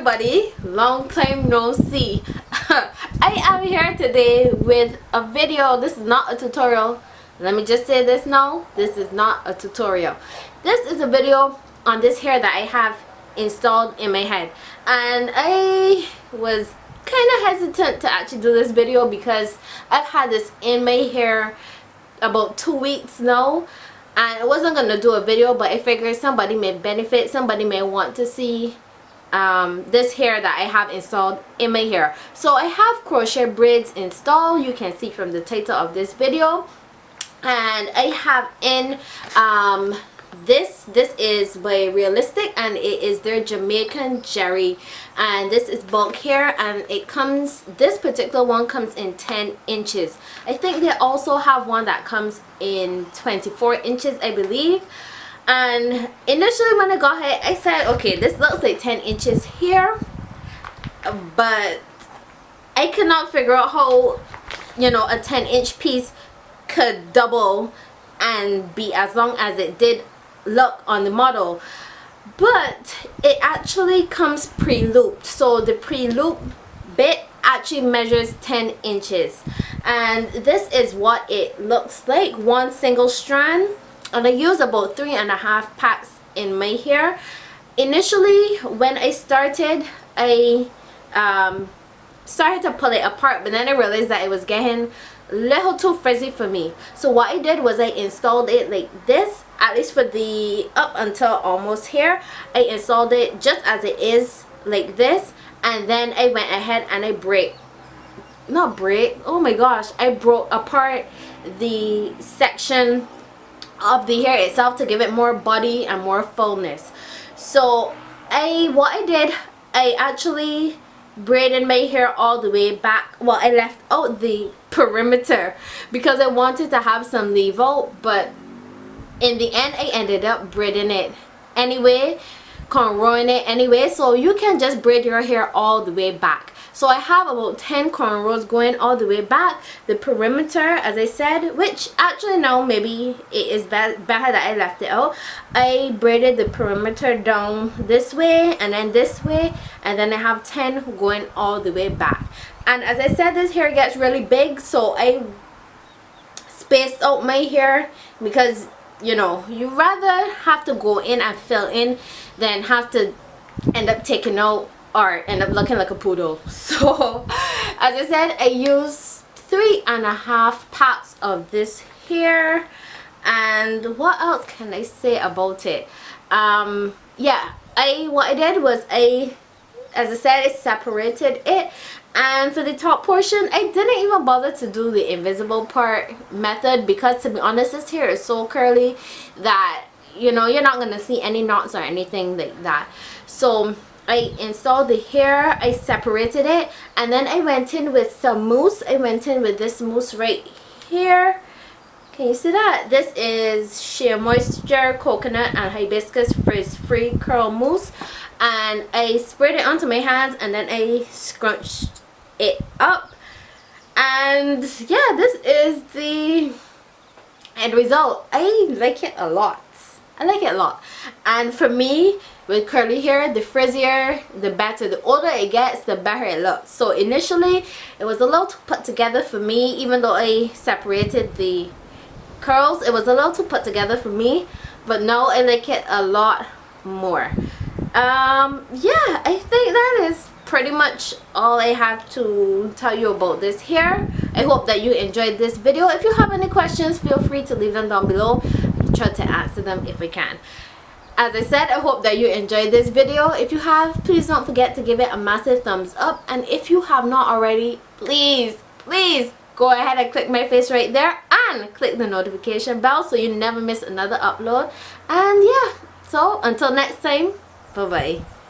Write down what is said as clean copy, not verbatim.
everybody, long time no see. I am here today with a video. This is not a tutorial. Let me just say this now, this is not a tutorial. This is a video on this hair that I have installed in my head, and I was kind of hesitant to actually do this video because I've had this in my hair about 2 weeks now, and I wasn't gonna do a video, but I figured somebody may benefit, somebody may want to see this hair that I have installed in my hair. So I have crochet braids installed, you can see from the title of this video, and I have in this is by Realistic, and it is their Jamaican Jerry, and this is bulk hair, and it comes, this particular one comes in 10 inches. I think they also have one that comes in 24 inches, I believe. And initially when I got it, I said, okay, this looks like 10 inches here, but I cannot figure out how, you know, a 10-inch piece could double and be as long as it did look on the model. But it actually comes pre-looped, so the pre-loop bit actually measures 10 inches, and this is what it looks like, one single strand. And I use about 3.5 packs in my hair. Initially when I started, I started to pull it apart, but then I realized that it was getting a little too frizzy for me. So what I did was I installed it like this, at least for the up until almost here. I installed it just as it is, like this, and then I went ahead and I I broke apart the section of the hair itself to give it more body and more fullness. So what I did, I actually braided my hair all the way back. Well, I left out the perimeter because I wanted to have some leave out, but in the end I ended up braiding it anyway, cornrowing it anyway, so you can just braid your hair all the way back. So I have about 10 cornrows going all the way back. The perimeter, as I said, which actually now maybe it is better that I left it out. I braided the perimeter down this way and then this way, and then I have 10 going all the way back. And as I said, this hair gets really big, so I spaced out my hair because, you know, you rather have to go in and fill in than have to end up taking out or end up looking like a poodle. So as I said, I used 3.5 packs of this hair. And what else can I say about it? Yeah, what I did was as I said, I separated it, and for the top portion I didn't even bother to do the invisible part method because, to be honest, this hair is so curly that, you know, you're not gonna see any knots or anything like that. So I installed the hair, I separated it, and then I went in with some mousse. I went in with this mousse right here. Can you see that? This is Sheer Moisture Coconut and Hibiscus Frizz Free Curl Mousse, and I sprayed it onto my hands and then I scrunched it up. And yeah, this is the end result. I like it a lot. I like it a lot. And for me, with curly hair, the frizzier the better. The older it gets, the better it looks. So initially it was a little too put together for me. Even though I separated the curls, it was a little too put together for me, but now I like it a lot more. Yeah, I think that is pretty much all I have to tell you about this hair. I hope that you enjoyed this video. If you have any questions, feel free to leave them down below. I'll try to answer them if I can. As I said, I hope that you enjoyed this video. If you have, please don't forget to give it a massive thumbs up, and if you have not already, please go ahead and click my face right there and click the notification bell so you never miss another upload. And yeah, so until next time, bye bye.